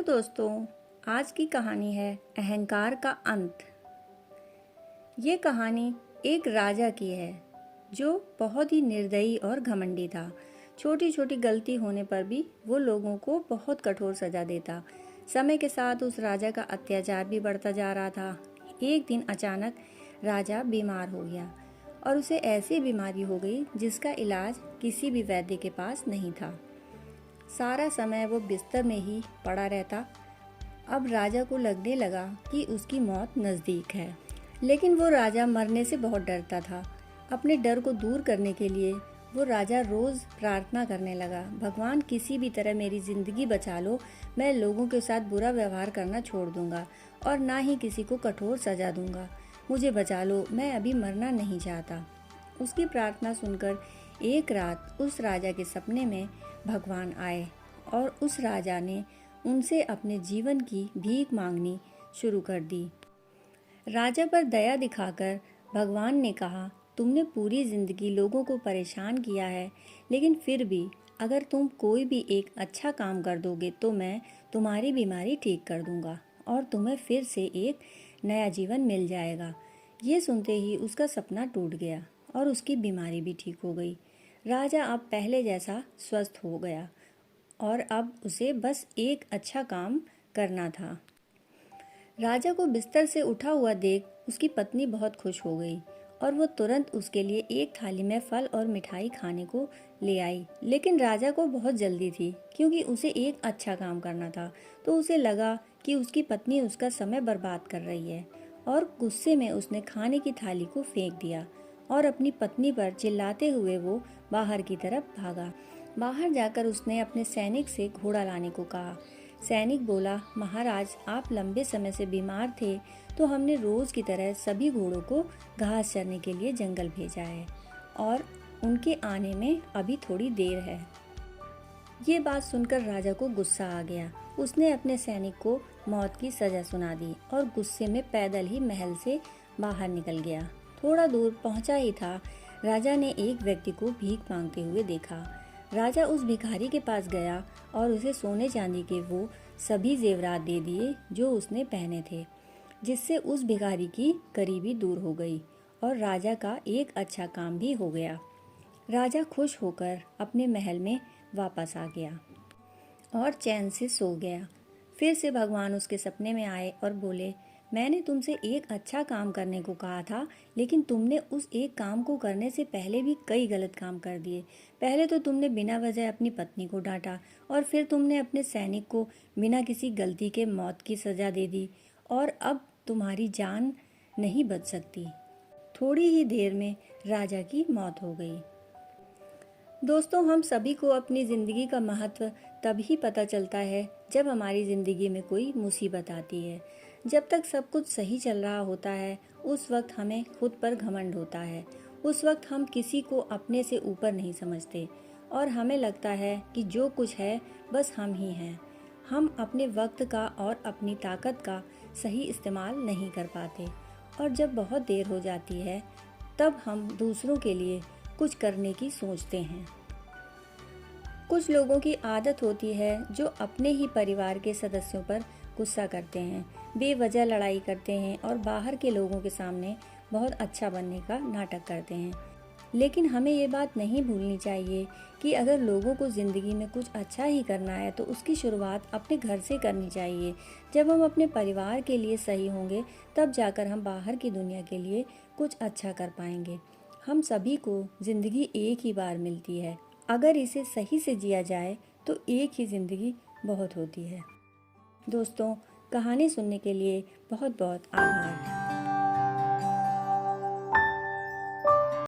दोस्तों, आज की कहानी है अहंकार का अंत। ये कहानी एक राजा की है जो बहुत ही निर्दयी और घमंडी था। छोटी छोटी गलती होने पर भी वो लोगों को बहुत कठोर सजा देता। समय के साथ उस राजा का अत्याचार भी बढ़ता जा रहा था। एक दिन अचानक राजा बीमार हो गया और उसे ऐसी बीमारी हो गई जिसका इलाज किसी भी वैद्य के पास नहीं था। सारा समय वो बिस्तर में ही पड़ा रहता। अब राजा को लगने लगा कि उसकी मौत नज़दीक है, लेकिन वो राजा मरने से बहुत डरता था। अपने डर को दूर करने के लिए वो राजा रोज़ प्रार्थना करने लगा, भगवान किसी भी तरह मेरी ज़िंदगी बचा लो, मैं लोगों के साथ बुरा व्यवहार करना छोड़ दूंगा और ना ही किसी को कठोर सजा दूंगा। मुझे बचा लो, मैं अभी मरना नहीं चाहता। उसकी प्रार्थना सुनकर एक रात उस राजा के सपने में भगवान आए और उस राजा ने उनसे अपने जीवन की भीख मांगनी शुरू कर दी। राजा पर दया दिखाकर भगवान ने कहा, तुमने पूरी जिंदगी लोगों को परेशान किया है, लेकिन फिर भी अगर तुम कोई भी एक अच्छा काम कर दोगे तो मैं तुम्हारी बीमारी ठीक कर दूंगा और तुम्हें फिर से एक नया जीवन मिल जाएगा। ये सुनते ही उसका सपना टूट गया और उसकी बीमारी भी ठीक हो गई। राजा अब पहले जैसा स्वस्थ हो गया और अब उसे बस एक अच्छा काम करना था। राजा को बिस्तर से उठा हुआ देख उसकी पत्नी बहुत खुश हो गई और वो तुरंत उसके लिए एक थाली में फल और मिठाई खाने को ले आई। लेकिन राजा को बहुत जल्दी थी क्योंकि उसे एक अच्छा काम करना था। तो उसे लगा कि उसकी पत्नी उसका समय बर्बाद कर रही है और गुस्से में उसने खाने की थाली को फेंक दिया और अपनी पत्नी पर चिल्लाते हुए वो बाहर की तरफ भागा। बाहर जाकर उसने अपने सैनिक से घोड़ा लाने को कहा। सैनिक बोला, महाराज आप लंबे समय से बीमार थे तो हमने रोज की तरह सभी घोड़ों को घास चरने के लिए जंगल भेजा है और उनके आने में अभी थोड़ी देर है। ये बात सुनकर राजा को गुस्सा आ गया। उसने अपने सैनिक को मौत की सजा सुना दी और गुस्से में पैदल ही महल से बाहर निकल गया। थोड़ा दूर पहुंचा ही था, राजा ने एक व्यक्ति को भीख मांगते हुए देखा। राजा उस भिखारी के पास गया और उसे सोने चांदी के वो सभी जेवरात दे दिए जो उसने पहने थे, जिससे उस भिखारी की गरीबी दूर हो गई और राजा का एक अच्छा काम भी हो गया। राजा खुश होकर अपने महल में वापस आ गया और चैन से सो गया। फिर से भगवान उसके सपने में आए और बोले, मैंने तुमसे एक अच्छा काम करने को कहा था, लेकिन तुमने उस एक काम को करने से पहले भी कई गलत काम कर दिए। पहले तो तुमने बिना वजह अपनी पत्नी को डांटा और फिर तुमने अपने सैनिक को बिना किसी गलती के मौत की सजा दे दी और अब तुम्हारी जान नहीं बच सकती। थोड़ी ही देर में राजा की मौत हो गई। दोस्तों, हम सभी को अपनी ज़िंदगी का महत्व तभी पता चलता है जब हमारी ज़िंदगी में कोई मुसीबत आती है। जब तक सब कुछ सही चल रहा होता है उस वक्त हमें खुद पर घमंड होता है। उस वक्त हम किसी को अपने से ऊपर नहीं समझते और हमें लगता है कि जो कुछ है बस हम ही हैं। हम अपने वक्त का और अपनी ताकत का सही इस्तेमाल नहीं कर पाते और जब बहुत देर हो जाती है तब हम दूसरों के लिए कुछ करने की सोचते हैं। कुछ लोगों की आदत होती है जो अपने ही परिवार के सदस्यों पर गुस्सा करते हैं, बेवजह लड़ाई करते हैं और बाहर के लोगों के सामने बहुत अच्छा बनने का नाटक करते हैं। लेकिन हमें ये बात नहीं भूलनी चाहिए कि अगर लोगों को ज़िंदगी में कुछ अच्छा ही करना है तो उसकी शुरुआत अपने घर से करनी चाहिए। जब हम अपने परिवार के लिए सही होंगे तब जाकर हम बाहर की दुनिया के लिए कुछ अच्छा कर पाएंगे। हम सभी को ज़िंदगी एक ही बार मिलती है, अगर इसे सही से जिया जाए तो एक ही ज़िंदगी बहुत होती है। दोस्तों, कहानी सुनने के लिए बहुत बहुत आभार।